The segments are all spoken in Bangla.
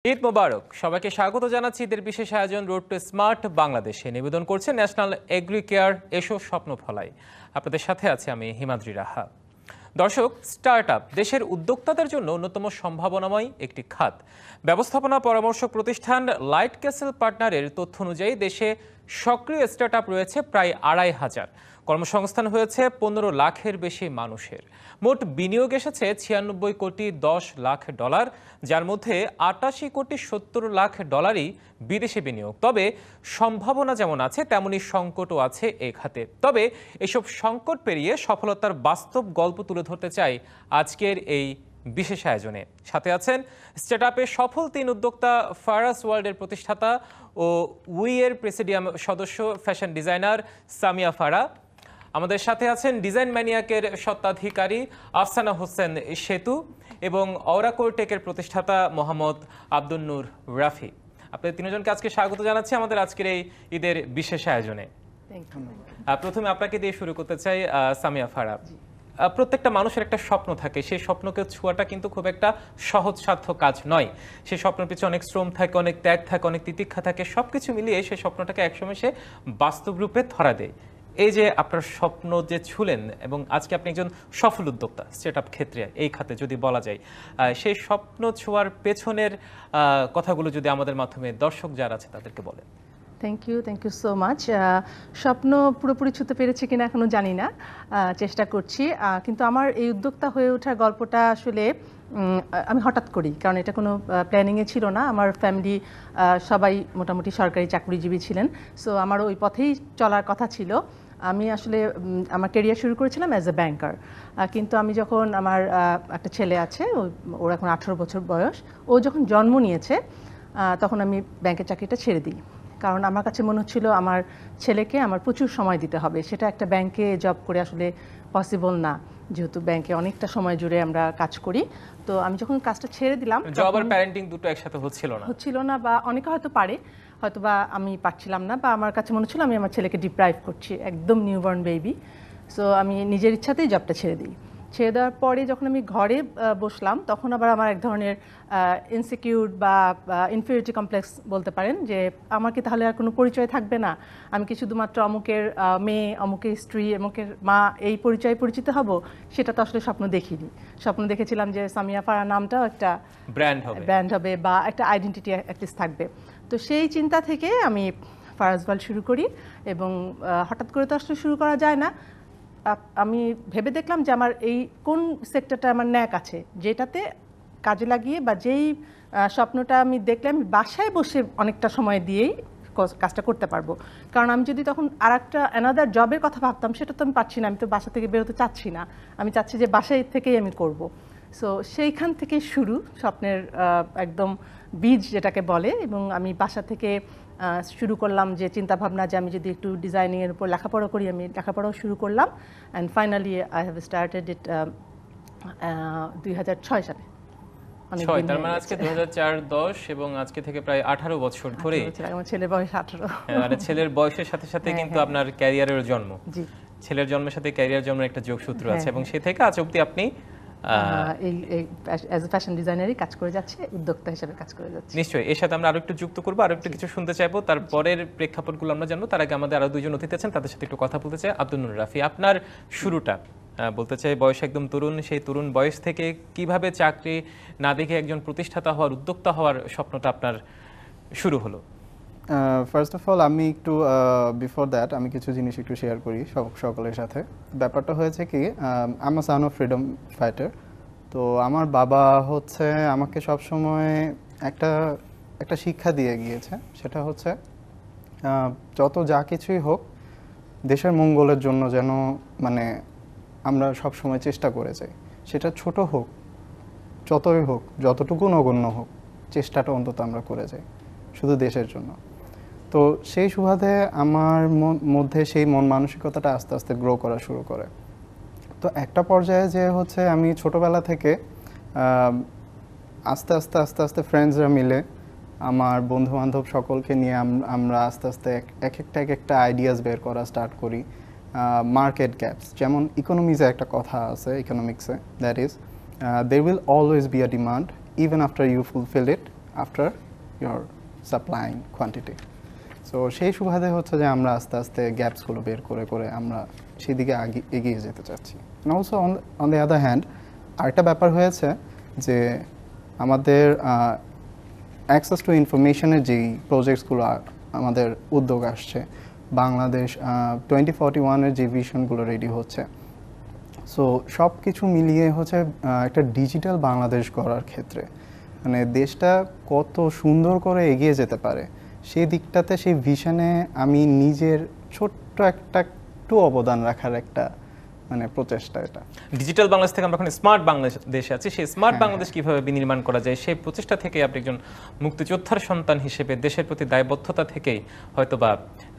ঈদ মোবারক। সবাইকে স্বাগত জানাচ্ছি ঈদের বিশেষ আয়োজন রোড টু স্মার্ট বাংলাদেশে। নিবেদন করছে ন্যাশনাল এগ্রি কেয়ার, এসো স্বপ্ন ফলাই। আপনাদের সাথে আছে আমি হিমাদ্রি রাহা। দর্শক, স্টার্টআপ দেশের উদ্যোক্তাদের জন্য অন্যতম সম্ভাবনাময় একটি খাত। ব্যবস্থাপনা পরামর্শক প্রতিষ্ঠান লাইট ক্যাসেল পার্টনারের তথ্য অনুযায়ী দেশে সক্রিয় স্টার্টআপ রয়েছে প্রায় ২৫০০। কর্মসংস্থান হয়েছে ১৫ লাখের বেশি মানুষের। মোট বিনিয়োগ এসেছে ৯৬ কোটি ১০ লাখ ডলার, যার মধ্যে ৮৮ কোটি ৭০ লাখ ডলারই বিদেশি বিনিয়োগ। তবে সম্ভাবনা যেমন আছে তেমনি সংকটও আছে এই খাতে। তবে এসব সংকট পেরিয়ে সফলতার বাস্তব গল্প তুলে ধরতে চাই আজকের এই বিশেষ আয়োজনে। সাথে আছেন স্টার্টআপের সফল ৩ উদ্যোক্তা, ফারাস ওয়ার্ল্ডের প্রতিষ্ঠাতা ও উইয়ের প্রেসিডিয়াম সদস্য ফ্যাশন ডিজাইনার সামিয়া ফারা। আমাদের সাথে আছেন ডিজাইন ম্যানিয়াকের স্বত্বাধিকারী আফসানা হোসেন সেতু এবং অরাকোর টেকের প্রতিষ্ঠাতা মোহাম্মদ আব্দুল নূর রাফি। আপনাদের তিনজনকে আজকে স্বাগত জানাচ্ছি আমাদের আজকের এই ঈদের বিশেষ আয়োজনে। প্রথমে আপনাকে দিয়ে শুরু করতে চাই সামিয়া ফারা। প্রত্যেকটা মানুষের একটা স্বপ্ন থাকে, সেই স্বপ্নকে ছোঁয়াটা কিন্তু খুব একটা সহজসাধ্য কাজ নয়। সেই স্বপ্নের পিছনে অনেক শ্রম থাকে, অনেক ত্যাগ থাকে, অনেক তিতিক্ষা থাকে। সবকিছু মিলিয়ে সেই স্বপ্নটাকে একসময় সে বাস্তব রূপে ধরা দেয়। এই যে আপনার স্বপ্ন যে ছুলেন এবং আজকে আপনি একজন সফল উদ্যোক্তা স্টার্টআপ ক্ষেত্রে, এই খাতে যদি বলা যায়, সেই স্বপ্ন ছোঁয়ার পেছনের কথাগুলো যদি আমাদের মাধ্যমে দর্শক যারা আছে তাদেরকে বলেন। Thank you so much. স্বপ্ন পুরোপুরি ছুঁতে পেরেছি কিনা এখনো জানি না, চেষ্টা করছি। কিন্তু আমার এই উদ্যোক্তা হয়ে ওঠার গল্পটা আসলে আমি হঠাৎ করি, কারণ এটা কোনো প্ল্যানিংয়ে ছিল না। আমার ফ্যামিলি সবাই মোটামুটি সরকারি চাকরিজীবী ছিলেন, সো আমার ওই পথেই চলার কথা ছিল। আমি আসলে আমার ক্যারিয়ার শুরু করেছিলাম অ্যাজ এ ব্যাংকার, কিন্তু আমি যখন আমার একটা ছেলে আছে, ওর এখন 18 বছর বয়স, ও যখন জন্ম নিয়েছে তখন আমি ব্যাংকের চাকরিটা ছেড়ে দিই। কারণ আমার কাছে মনে হচ্ছিল আমার ছেলেকে আমার প্রচুর সময় দিতে হবে, সেটা একটা ব্যাংকে জব করে আসলে পসিবল না, যেহেতু ব্যাংকে অনেকটা সময় জুড়ে আমরা কাজ করি। তো আমি যখন কাজটা ছেড়ে দিলাম, জব আর প্যারেন্টিং দুটো একসাথে হচ্ছিল না, বা অনেকে হয়তো পারে, হয়তো বা আমি পারছিলাম না, বা আমার কাছে মনে হচ্ছিল আমি আমার ছেলেকে ডিপ্রাইভ করছি, একদম নিউবর্ন বেবি। সো আমি নিজের ইচ্ছাতেই জবটা ছেড়ে দিই। ছেড়ে দেওয়ার পরে যখন আমি ঘরে বসলাম, তখন আবার আমার এক ধরনের ইনসিকিউর বা ইনফিরিয়রিটি কমপ্লেক্স বলতে পারেন, যে আমার কি তাহলে আর কোনো পরিচয় থাকবে না? আমি কি শুধুমাত্র অমুকের মেয়ে, অমুকের স্ত্রী, অমুকের মা, এই পরিচয়ে পরিচিত হব? সেটা তো আসলে স্বপ্ন দেখিনি। স্বপ্ন দেখেছিলাম যে সামিয়া ফারা নামটাও একটা ব্র্যান্ড হবে বা একটা আইডেন্টিটি অ্যাটলিস্ট থাকবে। তো সেই চিন্তা থেকে আমি ফারাস ওয়ার্ল্ড শুরু করি, এবং হঠাৎ করে তো আসলে শুরু করা যায় না। আমি ভেবে দেখলাম যে আমার এই কোন সেক্টরটা আমার ন্যাক আছে, যেটাতে কাজে লাগিয়ে বা যেই স্বপ্নটা আমি দেখলে আমি বাসায় বসে অনেকটা সময় দিয়েই কাজটা করতে পারবো। কারণ আমি যদি তখন আর একটা অ্যানাদার জবের কথা ভাবতাম, সেটা তো আমি পারছি না। আমি তো বাসা থেকে বেরোতে চাচ্ছি না, আমি চাচ্ছি যে বাসায় থেকেই আমি করব। সো সেইখান থেকে শুরু স্বপ্নের একদম বীজ যেটাকে বলে। এবং আমি বাসা থেকে শুরু করলাম যে চিন্তাভাবনা যে আমি যদি একটু ডিজাইনিংয়ের উপর লেখাপড়া করি, আমি লেখাপড়াও শুরু করলাম। And finally I have started it 2006 সালে। তার মানে আজকে 2004-10 এবং আজকে থেকে প্রায় 18 বছর ধরে। আমার ছেলের বয়স 18। আর ছেলের বয়সের সাথে সাথে কিন্তু আপনার ক্যারিয়ারের জন্ম। জি, ছেলের জন্মের সাথে ক্যারিয়ার জন্মের একটা যোগসূত্র আছে, এবং সে থেকে আজ অবধি আপনি অ্যাজ এ ফ্যাশন ডিজাইনারই কাজ করে যাচ্ছে, উদ্যোক্তা হিসেবে কাজ করে যাচ্ছে। নিশ্চয়ই এর সাথে আমরা আরো একটু যুক্ত করবো, আরো একটু কিছু শুনতে চাইবো, তারপরের প্রেক্ষাপটগুলো আমরা জানবো। তার আগে আমাদের আরো দুইজন অতিথি আছেন, তাদের সাথে একটু কথা বলতে চাই। আব্দুল নূর রাফি, আপনার শুরুটা বলতে চাই, বয়স একদম তরুণ, সেই তরুণ বয়স থেকে কিভাবে চাকরি না দেখে একজন প্রতিষ্ঠাতা হওয়ার, উদ্যোক্তা হওয়ার স্বপ্নটা আপনার শুরু হলো? ফার্স্ট অফ অল আমি একটু বিফোর দ্যাট আমি কিছু জিনিস একটু শেয়ার করি সকলের সাথে। ব্যাপারটা হয়েছে কি, I am a son of freedom fighter. তো আমার বাবা হচ্ছে আমাকে সবসময় একটা শিক্ষা দিয়ে গিয়েছে, সেটা হচ্ছে যত যা কিছুই হোক দেশের মঙ্গলের জন্য যেন মানে আমরা সবসময় চেষ্টা করে যাই। সেটা ছোট হোক, যতই হোক, যতটুকু নগণ্য হোক, চেষ্টাটা অন্তত আমরা করে যাই শুধু দেশের জন্য। তো সেই সুবাদে আমার মধ্যে সেই মন মানসিকতাটা আস্তে আস্তে গ্রো করা শুরু করে। তো একটা পর্যায়ে যে হচ্ছে আমি ছোটোবেলা থেকে আস্তে আস্তে ফ্রেন্ডসরা মিলে, আমার বন্ধুবান্ধব সকলকে নিয়ে আমরা আস্তে আস্তে এক একটা আইডিয়াস বের করা স্টার্ট করি। মার্কেট গ্যাপস, যেমন ইকোনমিক্সে একটা কথা আছে, ইকোনমিক্সে, that is there will always be a demand even after you fulfill it, after your supplying quantity. So সেই সুবাদে হচ্ছে যে আমরা আস্তে আস্তে গ্যাপসগুলো বের করে করে আমরা সেদিকে এগিয়ে যেতে চাচ্ছি। Also on the other hand আরেকটা ব্যাপার হয়েছে যে আমাদের অ্যাক্সেস টু ইনফরমেশনের যেই প্রজেক্টসগুলো আমাদের উদ্যোগ আসছে, বাংলাদেশ 2041-এর যে ভিশনগুলো রেডি হচ্ছে, সো সব কিছু মিলিয়ে হচ্ছে একটা ডিজিটাল বাংলাদেশ গড়ার ক্ষেত্রে মানে দেশটা কত সুন্দর করে এগিয়ে যেতে পারে সেই দিকটাতে, সেই ভিশনে আমি নিজের ছোট্ট একটু অবদান রাখার একটা মানে প্রচেষ্টা এটা। ডিজিটাল বাংলাদেশ থেকে আমরা এখন স্মার্ট বাংলাদেশে আছি, সেই স্মার্ট বাংলাদেশ কিভাবে বিনির্মাণ করা যায় সেই প্রচেষ্টা থেকে আপনি একজন মুক্তিযোদ্ধার সন্তান হিসেবে দেশের প্রতি দায়বদ্ধতা থেকেই হয়তোবা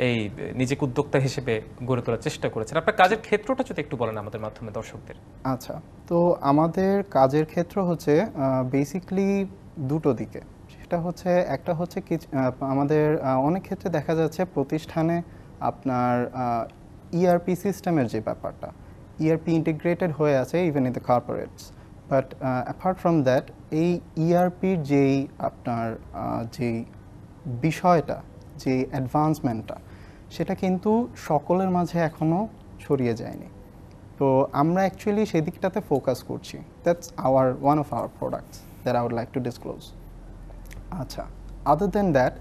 এই নিজেকে উদ্যোক্তা হিসেবে গড়ে তোলার চেষ্টা করেছেন। আপনার কাজের ক্ষেত্রটা যদি একটু বলেন আমাদের মাধ্যমে দর্শকদের। আচ্ছা, তো আমাদের কাজের ক্ষেত্র হচ্ছে বেসিক্যালি দুটো দিকে। সেটা হচ্ছে একটা হচ্ছে আমাদের অনেক ক্ষেত্রে দেখা যাচ্ছে প্রতিষ্ঠানে আপনার ইআরপি সিস্টেমের যে ব্যাপারটা, ইআরপি ইন্টিগ্রেটেড হয়ে আছে even in the corporates, but apart from that এই ইআরপির যেই আপনার যেই বিষয়টা, যে অ্যাডভান্সমেন্টটা, সেটা কিন্তু সকলের মাঝে এখনও ছড়িয়ে যায়নি। তো আমরা অ্যাকচুয়ালি সেদিকটাতে ফোকাস করছি। That's one of our products that I would like to disclose. আচ্ছা, আদার দেন দ্যাট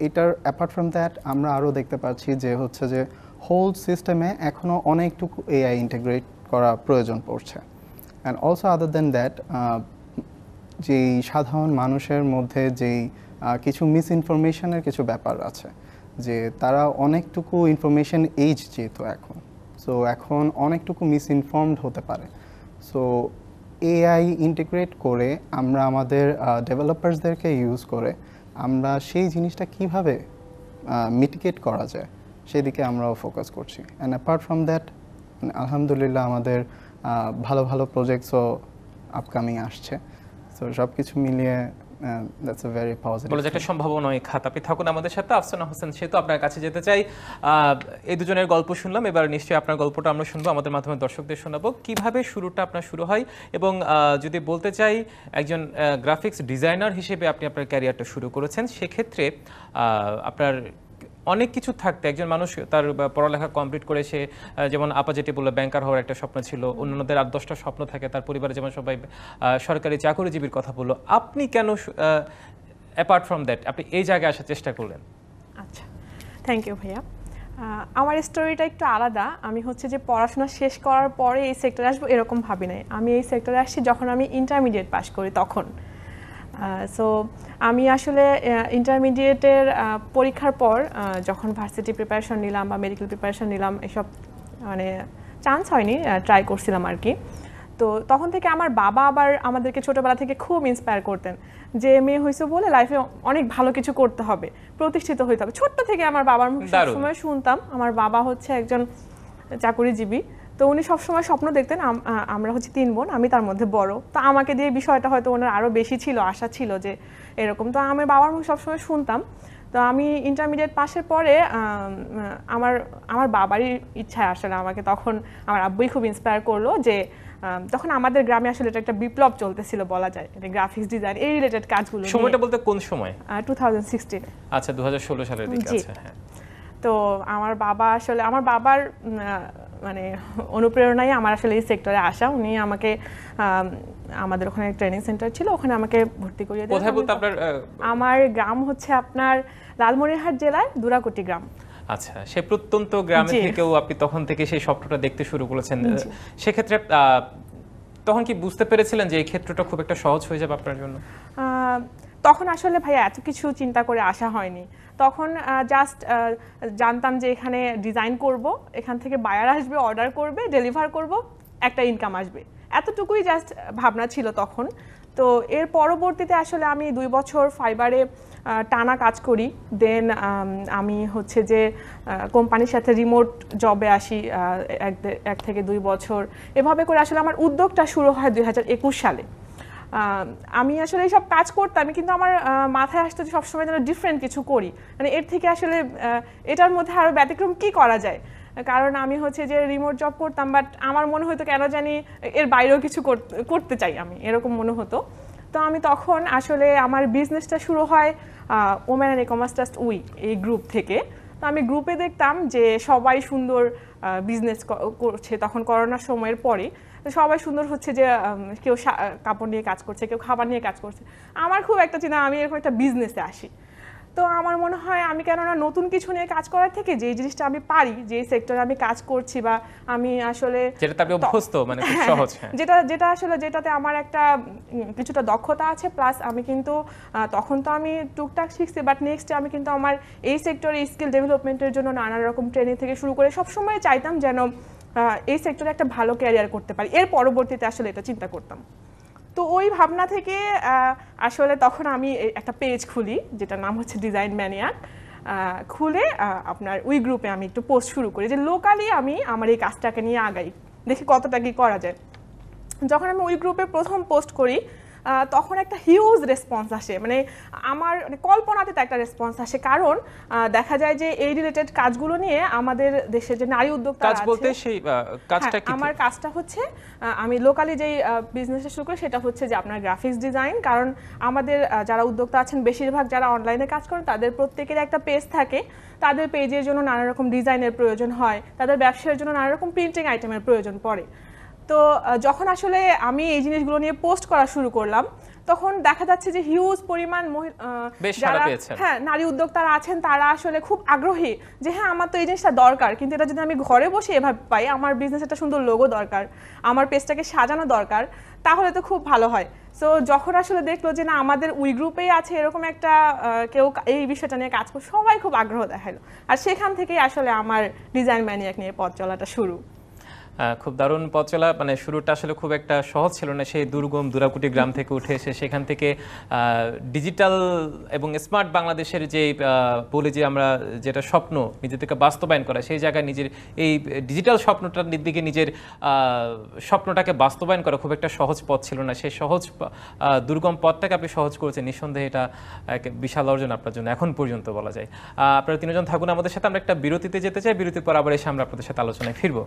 এটার অ্যাপার্ট ফ্রম দ্যাট আমরা আরও দেখতে পাচ্ছি যে হচ্ছে যে হোল সিস্টেমে এখনও অনেকটুকু এআই ইন্টিগ্রেট করা প্রয়োজন পড়ছে। And also other than that যেই সাধারণ মানুষের মধ্যে যেই কিছু মিসইনফরমেশনের কিছু ব্যাপার আছে, যে তারা অনেকটুকু ইনফরমেশন এইজ যেহেতু এখন, সো এখন অনেকটুকু মিসইনফর্মড হতে পারে। সো এআই ইন্টিগ্রেট করে আমরা আমাদের ডেভেলপার্সদেরকে ইউজ করে আমরা সেই জিনিসটা কিভাবে মিটিগেট করা যায় সেদিকে আমরাও ফোকাস করছি। অ্যান্ড অ্যাপার্ট ফ্রম দ্যাট আলহামদুলিল্লাহ আমাদের ভালো ভালো প্রজেক্টসও আপকামিং আসছে। সো সব কিছু মিলিয়ে দ্যাটস আ ভেরি পজিটিভ। বলা যায় একটা সম্ভাবনাময় খাত। আপনি থাকুন আমাদের সাথে। আফসানা হোসেন সেতু, আপনার কাছে যেতে চাই। এই দুজনের গল্প শুনলাম, এবার নিশ্চয়ই আপনার গল্পটা আমরা শুনবো, আমাদের মাধ্যমে দর্শকদের শোনাবো। কিভাবে শুরুটা আপনার শুরু হয় এবং যদি বলতে চাই একজন গ্রাফিক্স ডিজাইনার হিসেবে আপনি আপনার ক্যারিয়ারটা শুরু করেছেন, সেক্ষেত্রে আপনার অনেক কিছু থাকতে একজন মানুষ তার পড়ালেখা কমপ্লিট করে সে যেমন আপা যেটি বললো ব্যাংকার হওয়ার একটা স্বপ্ন ছিল, অন্যান্যদের 8-10টা স্বপ্ন থাকে, তার পরিবারে যেমন সবাই সরকারি চাকরিজীবীর কথা বললো, আপনি কেন অ্যাপার্ট ফ্রম দ্যাট আপনি এই জায়গায় আসার চেষ্টা করলেন? আচ্ছা, থ্যাংক ইউ ভাইয়া। আমার স্টোরিটা একটু আলাদা। আমি হচ্ছে যে পড়াশোনা শেষ করার পরে এই সেক্টরে আসবো এরকম ভাবি নাই। আমি এই সেক্টরে আসছি যখন আমি ইন্টারমিডিয়েট পাস করি তখন। সো আমি আসলে ইন্টারমিডিয়েটের পরীক্ষার পর যখন ভার্সিটি প্রিপারেশন নিলাম বা মেডিকেল প্রিপারেশন নিলাম, এসব মানে চান্স হয়নি, ট্রাই করছিলাম আর কি। তো তখন থেকে আমার বাবা আবার আমাদেরকে ছোটোবেলা থেকে খুব ইন্সপায়ার করতেন যে মেয়ে হয়েছে বলে লাইফে অনেক ভালো কিছু করতে হবে, প্রতিষ্ঠিত হইতে হবে। ছোট্ট থেকে আমার বাবার মুখে সবসময় শুনতাম। আমার বাবা হচ্ছে একজন চাকরিজীবী, তো উনি সবসময় স্বপ্ন দেখতেন। আমরা হচ্ছে 3 বোন, আমি তার মধ্যে বড়, তো আমাকে দিয়ে বিষয়টা হয়তো ওনার আরও বেশি ছিল, আশা ছিল যে এরকম। তো আমি বাবার মুখে সবসময় শুনতাম। তো আমি ইন্টারমিডিয়েট পাশের পরে আমার বাবারই ইচ্ছায় আসলে আমাকে তখন আমার আব্বুই খুব ইন্সপায়ার করলো যে তখন আমাদের গ্রামে আসলে এটা একটা বিপ্লব চলতেছিল বলা যায়, গ্রাফিক্স ডিজাইন এই রিলেটেড কাজগুলো। সময়টা বলতে কোন সময়? 2016। আচ্ছা, 2016 সালের দিকে। আচ্ছা, হ্যাঁ। তো আমার বাবা আসলে আমার বাবার মানে অনুপ্রেরণায় আমার আসলে এই সেক্টরে আসা। উনি আমাকে আমাদের ওখানে ট্রেনিং সেন্টার ছিল, ওখানে আমাকে ভর্তি করিয়ে দেন। কোথায় বলতে আপনার? আমার গ্রাম হচ্ছে আপনার লালমনিরহাট জেলার দুরাকুটি গ্রাম। আচ্ছা, সে প্রত্যন্ত গ্রামে থেকেও আপনি তখন থেকে সেই স্বপ্নটা দেখতে শুরু করেছেন। সেক্ষেত্রে তখন কি বুঝতে পেরেছিলেন যে এই ক্ষেত্রটা খুব একটা সহজ হয়ে যাবে আপনার জন্য? তখন আসলে ভাইয়া এত কিছু চিন্তা করে আসা হয়নি। তখন জাস্ট জানতাম যে এখানে ডিজাইন করব, এখান থেকে বায়ার আসবে, অর্ডার করবে, ডেলিভার করব, একটা ইনকাম আসবে, এতটুকুই জাস্ট ভাবনা ছিল তখন। তো এর পরবর্তীতে আসলে আমি 2 বছর ফাইবারে টানা কাজ করি। দেন আমি হচ্ছে যে কোম্পানির সাথে রিমোট জবে আসি 1 থেকে 2 বছর। এভাবে করে আসলে আমার উদ্যোগটা শুরু হয় 2021 সালে। আমি আসলে এইসব কাজ করতাম, কিন্তু আমার মাথায় আসতো যে সবসময় যেন ডিফারেন্ট কিছু করি, মানে এর থেকে আসলে এটার মধ্যে আরও ব্যতিক্রম কী করা যায়। কারণ আমি হচ্ছে যে রিমোট জব করতাম, বাট আমার মনে হতো কেন জানি এর বাইরেও কিছু করতে চাই আমি, এরকম মনে হতো। তো আমি তখন আসলে আমার বিজনেসটা শুরু হয় ওমেন অ্যান্ড ই-কমার্স ট্রাস্ট এই গ্রুপ থেকে। তো আমি গ্রুপে দেখতাম যে সবাই সুন্দর বিজনেস করছে তখন করোনার সময়ের পরে। তো সবাই সুন্দর হচ্ছে যে কেউ কাপড় নিয়ে কাজ করছে, কেউ খাবার নিয়ে কাজ করছে। আমার খুব একটা চিন্তা, আমি এরকম একটা বিজনেসে আসি। তো আমার মনে হয় আমি কেননা নতুন কিছু নিয়ে কাজ করার থেকে যে জিনিসটা আমি পারি, যে সেক্টরে আমি কাজ করছি বা আমি আসলে যেটাতে আপনি অভ্যস্ত, মানে খুব সহজ। যেটাতে আমার একটা কিছুটা দক্ষতা আছে, প্লাস আমি কিন্তু তখন তো আমি টুকটাক শিখছি, বাট নেক্সট আমি কিন্তু আমার এই সেক্টরে স্কিল ডেভেলপমেন্টের জন্য নানা রকম ট্রেনিং থেকে শুরু করে সবসময় চাইতাম যেন এই সেক্টরে একটা ভালো ক্যারিয়ার করতে পারি। এর পরবর্তীতে আসলে এটা চিন্তা করতাম। তো ওই ভাবনা থেকে আসলে তখন আমি একটা পেজ খুলি, যেটার নাম হচ্ছে ডিজাইন ম্যানিয়াক। খুলে আপনার ওই গ্রুপে আমি একটু পোস্ট শুরু করি যে লোকালি আমি আমার এই কাজটাকে নিয়ে আগাই, দেখি কতটা কি করা যায়। যখন আমি ওই গ্রুপে প্রথম পোস্ট করি তখন একটা হিউজ রেসপন্স আসে, মানে আমার কল্পনাতে একটা রেসপন্স আসে। কারণ দেখা যায় যে এই রিলেটেড কাজগুলো নিয়ে আমাদের দেশে যে নারী উদ্যোক্তা কাজ বলতে সেই কাজটা কি? আমার কাজটা হচ্ছে আমি লোকালি যেই বিজনেসটা শুরু করি সেটা হচ্ছে যে আপনার গ্রাফিক্স ডিজাইন। কারণ আমাদের যারা উদ্যোক্তা আছেন বেশিরভাগ যারা অনলাইনে কাজ করেন তাদের প্রত্যেকের একটা পেজ থাকে, তাদের পেজের জন্য নানা রকম ডিজাইনের প্রয়োজন হয়, তাদের ব্যবসার জন্য নানা রকম প্রিন্টিং আইটেমের প্রয়োজন পড়ে। তো যখন আসলে আমি এই জিনিসগুলো নিয়ে পোস্ট করা শুরু করলাম তখন দেখা যাচ্ছে যে হিউজ পরিমাণ যারা নারী উদ্যোক্তারা আছেন তারা আসলে খুব আগ্রহী যে হ্যাঁ আমার তো এই জিনিসটা দরকার, কিন্তু এটা যদি আমি ঘরে বসে এভাবে পাই, আমার বিজনেস একটা সুন্দর লোগো দরকার, আমার পেজটাকে সাজানো দরকার, তাহলে তো খুব ভালো হয়। সো যখন আসলে দেখলো যে না আমাদের ওই গ্রুপেই আছে এরকম একটা কেউ এই বিষয়টা নিয়ে কাজ করে, সবাই খুব আগ্রহ দেখালো। আর সেখান থেকেই আসলে আমার ডিজাইন ম্যানিয়াক নিয়ে পথ চলাটা শুরু। খুব দারুণ পথ চলা, মানে শুরুটা আসলে খুব একটা সহজ ছিল না। সেই দুর্গম দুরাকুটি গ্রাম থেকে উঠে এসে সেখান থেকে ডিজিটাল এবং স্মার্ট বাংলাদেশের যে বলে যে আমরা যেটা স্বপ্ন নিজে থেকে বাস্তবায়ন করা, সেই জায়গায় নিজের এই ডিজিটাল স্বপ্নটার দিকে নিজের স্বপ্নটাকে বাস্তবায়ন করা খুব একটা সহজ পথ ছিল না। সেই সহজ দুর্গম পথটাকে আপনি সহজ করেছেন, নিঃসন্দেহে এটা এক বিশাল অর্জন আপনার জন্য এখন পর্যন্ত বলা যায়। আপনারা তিনজন থাকুন আমাদের সাথে, আমরা একটা বিরতিতে যেতে চাই, বিরতির পর আবার এসে আমরা আপনাদের সাথে আলোচনায় ফিরবো।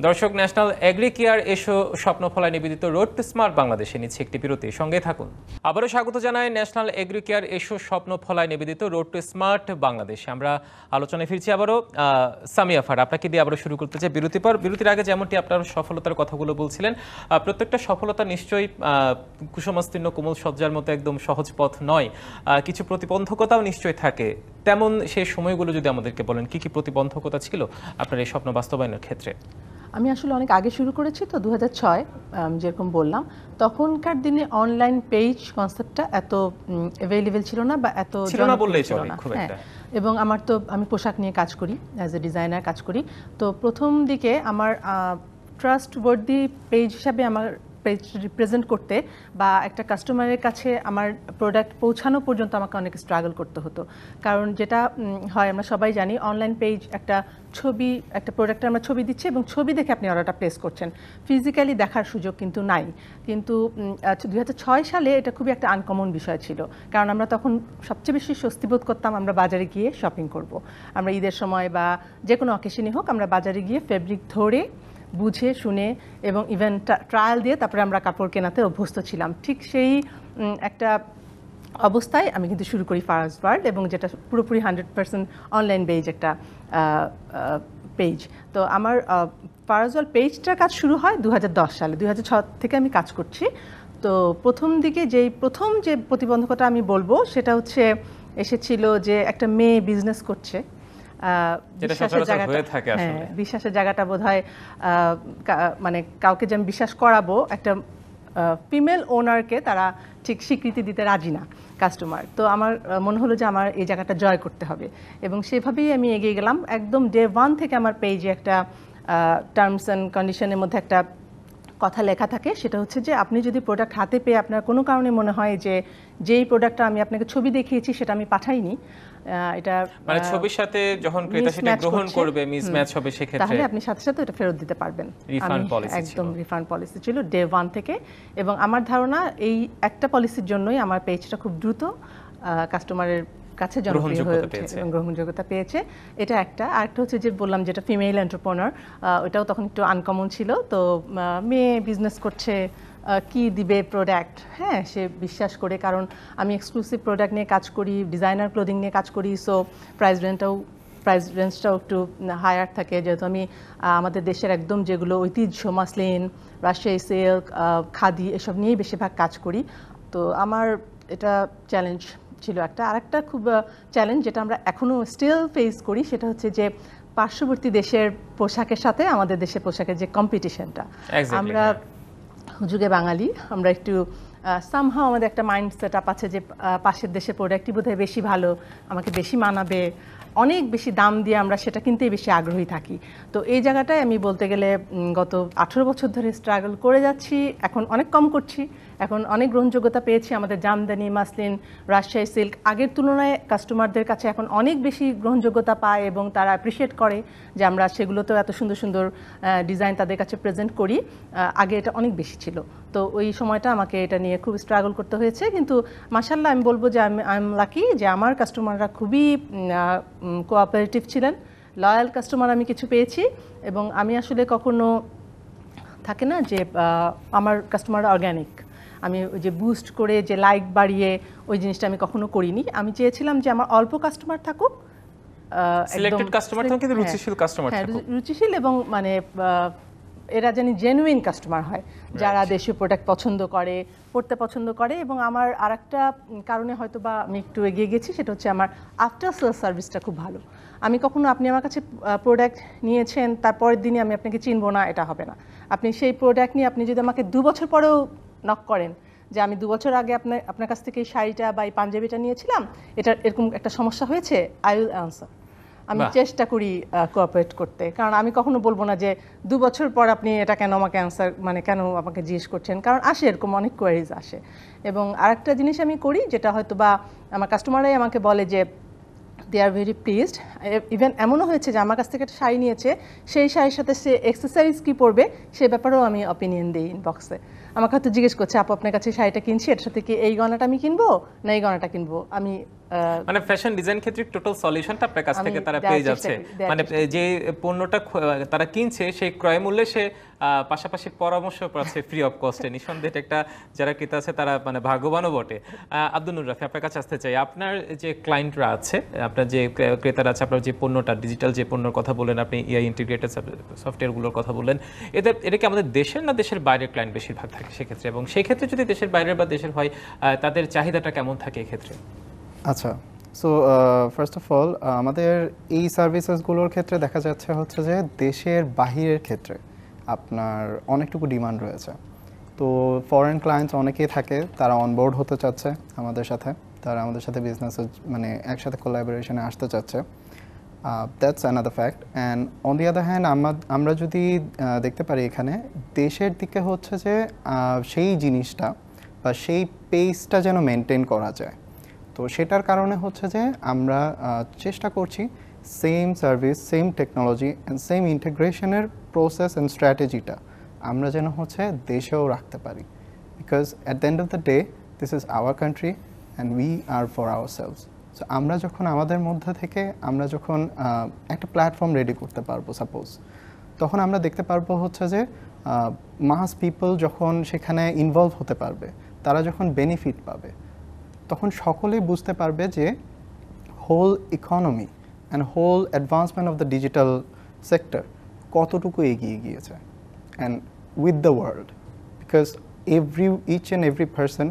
দর্শক, ন্যাশনাল এগ্রি কেয়ার এসো স্বপ্নফলায় নিবেদিত রোড টু স্মার্ট বাংলাদেশে নিচ্ছে একটি বিরতি, সঙ্গে থাকুন। আবারও স্বাগত জানাই ন্যাশনাল এগ্রি কেয়ার এসো স্বপ্নফলায় নিবেদিত রোড টু স্মার্ট বাংলাদেশে। আমরা আলোচনায় ফিরছি আবারও। সামিয়া ফার, আপনাকে দিয়ে আবারও শুরু করতে চাই। বিরতির আগে যেমনটি আপনার সফলতার কথাগুলো বলছিলেন, প্রত্যেকটা সফলতা নিশ্চয়ই কুসুমাস্তীর্ণ কোমল সজ্জার মতো একদম সহজ পথ নয়, কিছু প্রতিবন্ধকতাও নিশ্চয়ই থাকে। তেমন সেই সময়গুলো যদি আমাদেরকে বলেন, কি কি প্রতিবন্ধকতা ছিল আপনার এই স্বপ্ন বাস্তবায়নের ক্ষেত্রে? আমি আসলে অনেক আগে শুরু করেছি, তো 2006 যেরকম বললাম, তখনকার দিনে অনলাইন পেজ কনসেপ্টটা এত অ্যাভেলেবেল ছিল না বা এত ছিল না বললেই চলে খুব একটা। এবং আমি পোশাক নিয়ে কাজ করি, অ্যাজ এ ডিজাইনার কাজ করি। তো প্রথম দিকে আমার ট্রাস্ট ওয়ার্দি পেজ হিসাবে আমার পেজ রিপ্রেজেন্ট করতে বা একটা কাস্টমারের কাছে আমার প্রোডাক্ট পৌঁছানো পর্যন্ত আমাকে অনেক স্ট্রাগল করতে হতো। কারণ যেটা হয় আমরা সবাই জানি, অনলাইন পেজ একটা প্রোডাক্টের আমরা ছবি দিচ্ছি এবং ছবি দেখে আপনি অর্ডারটা প্লেস করছেন, ফিজিক্যালি দেখার সুযোগ কিন্তু নাই। কিন্তু 2006 সালে এটা খুবই একটা আনকমন বিষয় ছিল, কারণ আমরা তখন সবচেয়ে বেশি স্বস্তিবোধ করতাম আমরা বাজারে গিয়ে শপিং করব। আমরা ঈদের সময় বা যে কোনো অকেশনই হোক, আমরা বাজারে গিয়ে ফেব্রিক ধরে বুঝে শুনে এবং ইভেন ট্রায়াল দিয়ে তারপরে আমরা কাপড় কেনাতে অভ্যস্ত ছিলাম। ঠিক সেই একটা অবস্থায় আমি কিন্তু শুরু করি ফারাজ ওয়ার্ল্ড, এবং যেটা পুরোপুরি 100% অনলাইন বেজ একটা পেজ। তো আমার ফারাজ ওয়ার্ল্ড পেজটার কাজ শুরু হয় 2010 সালে। 2006 থেকে আমি কাজ করছি। তো প্রথম যে প্রতিবন্ধকতা আমি বলবো সেটা হচ্ছে এসেছিল যে একটা মেয়ে বিজনেস করছে, বিশ্বাসের জায়গাটা বোধহয় মানে কাউকে যে আমি বিশ্বাস করাবো, একটা ফিমেল ওনারকে তারা ঠিক স্বীকৃতি দিতে রাজি না কাস্টমার। তো আমার মনে হলো যে আমার এই জায়গাটা জয় করতে হবে, এবং সেভাবেই আমি এগিয়ে গেলাম। একদম ডে 1 থেকে আমার পেজে একটা টার্মস অ্যান্ড কন্ডিশনের মধ্যে একটা কথা লেখা থাকে, সেটা হচ্ছে যে আপনি যদি প্রোডাক্ট হাতে পেয়ে আপনার কোনো কারণে মনে হয় যে যেই প্রোডাক্টটা আমি আপনাকে ছবি দেখিয়েছি সেটা আমি পাঠাইনি, এটা মানে ছবির সাথে যখন ক্রেতা সেটা গ্রহণ করবে মিসম্যাচ হবে, সেক্ষেত্রে তাহলে আপনি সাথে সাথে এটা ফেরত দিতে পারবেন। একদম রিফান্ড পলিসি ছিল ডে 1 থেকে, এবং আমার ধারণা এই একটা পলিসির জন্যই আমার পেজটা খুব দ্রুত কাস্টমারের কাছে জনপ্রিয় হয়ে উঠেছে এবং গ্রহণযোগ্যতা পেয়েছে। এটা একটা। আরেকটা হচ্ছে যে বললাম যেটা ফিমেল এন্টারপ্রেনার, ওটাও তখন একটু আনকমন ছিল। তো মেয়ে বিজনেস করছে, কি দিবে প্রোডাক্ট, হ্যাঁ সে বিশ্বাস করে, কারণ আমি এক্সক্লুসিভ প্রোডাক্ট নিয়ে কাজ করি, ডিজাইনার ক্লোদিং নিয়ে কাজ করি, সো প্রাইস রেঞ্জটাও একটু হায়ার থাকে, যেহেতু আমি আমাদের দেশের একদম যেগুলো ঐতিহ্য মাসলিন, রাজশাহী সিল্ক, খাদি এসব নিয়েই বেশিরভাগ কাজ করি। তো আমার এটা চ্যালেঞ্জ ছিল একটা। আরেকটা খুব চ্যালেঞ্জ যেটা আমরা এখনও স্টিল ফেস করি, সেটা হচ্ছে যে পার্শ্ববর্তী দেশের পোশাকের সাথে আমাদের দেশের পোশাকের যে কম্পিটিশনটা। আমরা হুজুগে বাঙালি, আমরা একটু সামহাও আমাদের একটা মাইন্ড সেট আপ আছে যে পাশের দেশের প্রোডাক্টই বোধহয় বেশি ভালো, আমাকে বেশি মানাবে, অনেক বেশি দাম দিয়ে আমরা সেটা কিনতেই বেশি আগ্রহী থাকি। তো এই জায়গাটায় আমি বলতে গেলে গত 18 বছর ধরে স্ট্রাগল করে যাচ্ছি। এখন অনেক কম করছি, এখন অনেক গ্রহণযোগ্যতা পেয়েছি। আমাদের জামদানি, মাসলিন, রাজশাহী সিল্ক আগের তুলনায় কাস্টমারদের কাছে এখন অনেক বেশি গ্রহণযোগ্যতা পায় এবং তারা অ্যাপ্রিসিয়েট করে যে আমরা সেগুলোতেও এত সুন্দর সুন্দর ডিজাইন তাদের কাছে প্রেজেন্ট করি। আগে এটা অনেক বেশি ছিল। তো ওই সময়টা আমাকে এটা নিয়ে খুব স্ট্রাগল করতে হয়েছে, কিন্তু মাশাআল্লাহ আমি বলবো যে আই এম লাকি যে আমার কাস্টমাররা খুবই কোঅপারেটিভ ছিলেন, লয়াল কাস্টমার আমি কিছু পেয়েছি। এবং আমি আসলে কখনো থাকে না যে আমার কাস্টমার অর্গ্যানিক, আমি ওই যে বুস্ট করে যে লাইক বাড়িয়ে ওই জিনিসটা আমি কখনো করিনি। আমি চেয়েছিলাম যে আমার অল্প কাস্টমার থাকুক, সিলেক্টেড কাস্টমার থাকুক, কিন্তু রুচিশীল কাস্টমার থাকুক, রুচিশীল এবং মানে এরা জানি জেনুইন কাস্টমার হয়, যারা দেশীয় প্রোডাক্ট পছন্দ করে, পড়তে পছন্দ করে। এবং আমার আরেকটা কারণে হয়তো বা আমি একটু এগিয়ে গেছি, সেটা হচ্ছে আমার আফটার সেল সার্ভিসটা খুব ভালো। আমি কখনো আপনি আমার কাছে প্রোডাক্ট নিয়েছেন তারপরের দিনই আমি আপনাকে চিনবো না, এটা হবে না। আপনি সেই প্রোডাক্ট নিয়ে আপনি যদি আমাকে 2 বছর পরেও নক করেন যে আমি 2 বছর আগে আপনার কাছ থেকে এই শাড়িটা বা এই পাঞ্জাবিটা নিয়েছিলাম, এটা এরকম একটা সমস্যা হয়েছে, আই উইল অ্যান্সার। আমি চেষ্টা করি কোঅপারেট করতে, কারণ আমি কখনো বলবো না যে 2 বছর পর আপনি এটা কেন আমাকে অ্যান্সার, মানে কেন আমাকে জিজ্ঞেস করছেন, কারণ আসে এরকম অনেক কোয়ারিজ আসে। এবং আরেকটা জিনিস আমি করি যেটা হয়তো বা আমার কাস্টমাররাই আমাকে বলে যে দে আর ভেরি প্লিজড। ইভেন এমনও হয়েছে যে আমার কাছ থেকে একটা শাড়ি নিয়েছে, সেই শাড়ির সাথে সে অ্যাক্সেসরিজ কী পরবে সে ব্যাপারেও আমি অপিনিয়ন দিই ইনবক্সে। আমাকে হয়তো জিজ্ঞেস করছে, আপু আপনার কাছে শাড়িটা কিনছি, এর সাথে কি এই গয়নাটা আমি কিনবো না এই গয়নাটা কিনবো। আমি মানে ফ্যাশন ডিজাইন ক্ষেত্রে টোটাল সলিউশনটা আপনার কাছ থেকে তারা পেয়ে যাচ্ছে, মানে যে পণ্যটা তারা কিনছে সেই ক্রয় মূল্যে সে পাশাপাশি পরামর্শ পাচ্ছে ফ্রি অফ কস্টে। নিঃসন্দেহে একটা যারা ক্রেতা আছে তারা মানে ভাগ্যবানও বটে। আব্দুল নূর রাফি, আপনার কাছে আসতে চাই, আপনার যে ক্লায়েন্টরা আছে, আপনার যে ক্রেতারা আছে, আপনার যে পণ্যটা ডিজিটাল যে পণ্যর কথা বললেন, আপনি এআই ইন্টিগ্রেটেড সফটওয়্যারগুলোর কথা বললেন, এটা কি আমাদের দেশের না দেশের বাইরের ক্লায়েন্ট বেশিরভাগ থাকে সেক্ষেত্রে? এবং সেই ক্ষেত্রে যদি দেশের বাইরের বা দেশের হয়, তাদের চাহিদাটা কেমন থাকে এক্ষেত্রে? আচ্ছা, সো ফার্স্ট অফ অল আমাদের এই সার্ভিসেসগুলোর ক্ষেত্রে দেখা যাচ্ছে হচ্ছে যে দেশের বাহিরের ক্ষেত্রে আপনার অনেকটুকু ডিমান্ড রয়েছে। তো ফরেন ক্লায়েন্টস অনেকেই থাকে, তারা অনবোর্ড হতে চাচ্ছে আমাদের সাথে, তারা আমাদের সাথে বিজনেসে মানে একসাথে কোলাবোরেশনে আসতে চাচ্ছে। That's another fact. And on the other hand আমরা যদি দেখতে পারি এখানে দেশের দিকে হচ্ছে যে সেই জিনিসটা বা সেই পেসটা যেন মেনটেন করা যায়। তো সেটার কারণে হচ্ছে যে আমরা চেষ্টা করছি same service, same technology and same ইন্টিগ্রেশনের প্রসেস অ্যান্ড স্ট্র্যাটেজিটা আমরা যেন হচ্ছে দেশেও রাখতে পারি। Because at the end of the day this is our country and we are for our selves. So আমরা যখন আমাদের মধ্যে থেকে আমরা যখন একটা প্ল্যাটফর্ম রেডি করতে পারবো সাপোজ, তখন আমরা দেখতে পারবো হচ্ছে যে মাস পিপল যখন সেখানে ইনভলভ হতে পারবে, তারা যখন বেনিফিট পাবে, তখন সকলেই বুঝতে পারবে যে whole economy and whole advancement of the digital sector কতটুকু এগিয়ে গিয়েছে and with the world. Because each and every person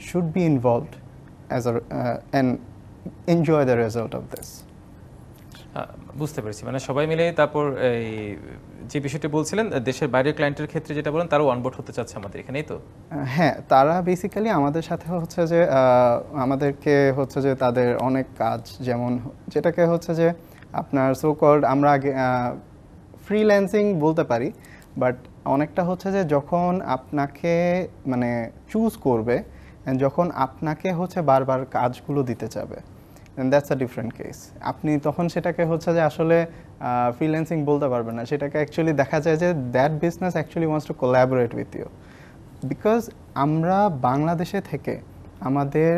should be involved and enjoy the result of this. বুঝতে পেরেছি, মানে সবাই মিলে। তারপর এই যে বিষয়টি বলছিলেন দেশের বাইরের ক্লায়েন্টের ক্ষেত্রে যেটা বলেন, তারাও অনবোর্ড হতে চাচ্ছে আমাদের এখানেই তো? হ্যাঁ, তারা বেসিক্যালি আমাদের সাথে হচ্ছে যে আমাদেরকে হচ্ছে যে তাদের অনেক কাজ, যেমন যেটাকে হচ্ছে যে আপনার সো কল্ড আমরা আগে ফ্রিল্যান্সিং বলতে পারি, বাট অনেকটা হচ্ছে যে যখন আপনাকে মানে চুজ করবে, যখন আপনাকে হচ্ছে বারবার কাজগুলো দিতে চাবে, দেন দ্যাটস আ ডিফারেন্ট কেস। আপনি তখন সেটাকে হচ্ছে যে আসলে ফ্রিল্যান্সিং বলতে পারবেন না, সেটাকে অ্যাকচুয়ালি দেখা যায় যে that business actually wants to collaborate with you. Because আমরা বাংলাদেশে থেকে আমাদের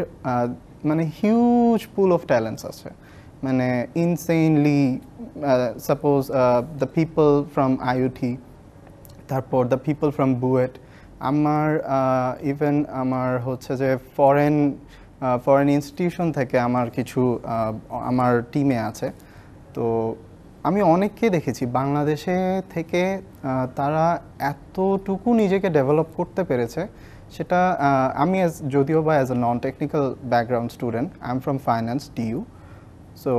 মানে হিউজ পুল অফ ট্যালেন্টস আছে, মানে insanely suppose the people from IOT, তারপর দ্য পিপল ফ্রম বুয়েট, আমার ইভেন আমার হচ্ছে যে ফরেন ইনস্টিটিউশন থেকে আমার কিছু আমার টিমে আছে। তো আমি অনেককে দেখেছি বাংলাদেশে থেকে তারা এতটুকু নিজেকে ডেভেলপ করতে পেরেছে, সেটা আমি যদিও বা as a non technical background student, I am from finance DU. So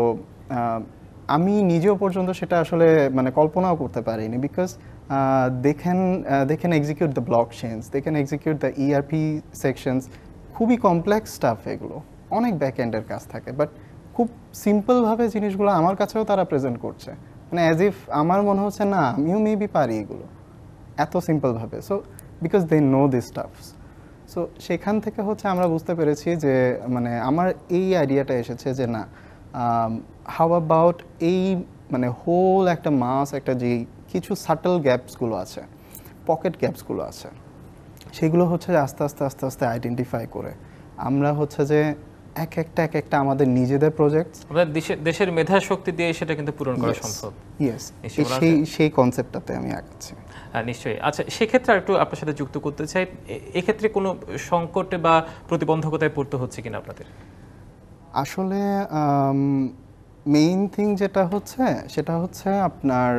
আমি নিজেও পর্যন্ত সেটা আসলে মানে কল্পনাও করতে পারিনি, because they can execute the blockchains, they can execute the ERP sections, খুবই কমপ্লেক্স স্টাফ, এগুলো অনেক ব্যাক এন্ডের কাজ থাকে, বাট খুব সিম্পলভাবে জিনিসগুলো আমার কাছেও তারা প্রেজেন্ট করছে, মানে অ্যাজ ইফ আমার মনে হচ্ছে না আমিও মেবি পারি এগুলো এত সিম্পলভাবে। So because they know this stuffs. So সেখান থেকে হচ্ছে আমরা বুঝতে পেরেছি যে মানে আমার এই আইডিয়াটা এসেছে যে না, হাউ অ্যাবাউট এই মানে হোল একটা মাস, একটা যে কিছু সাটল গ্যাপসগুলো আছে, পকেট গ্যাপসগুলো আছে, সেগুলো হচ্ছে আস্তে আস্তে আস্তে আস্তে আইডেন্টিফাই করে আমরা হচ্ছে যে এক একটা আমাদের নিজেদের প্রজেক্ট, আমাদের দেশের মেধা শক্তি দিয়ে সেটা কিন্তু পূরণ করা সম্ভব। ইয়েস, সেই কনসেপ্টটাতে আমি আগাচ্ছি। নিশ্চয়ই। আচ্ছা, সেক্ষেত্রে একটু আপনার সাথে যুক্ত করতে চাই, এক্ষেত্রে কোনো সংকটে বা প্রতিবন্ধকতায় পড়তে হচ্ছে কিনা আপনাদের? আসলে মেইন থিং যেটা হচ্ছে সেটা হচ্ছে আপনার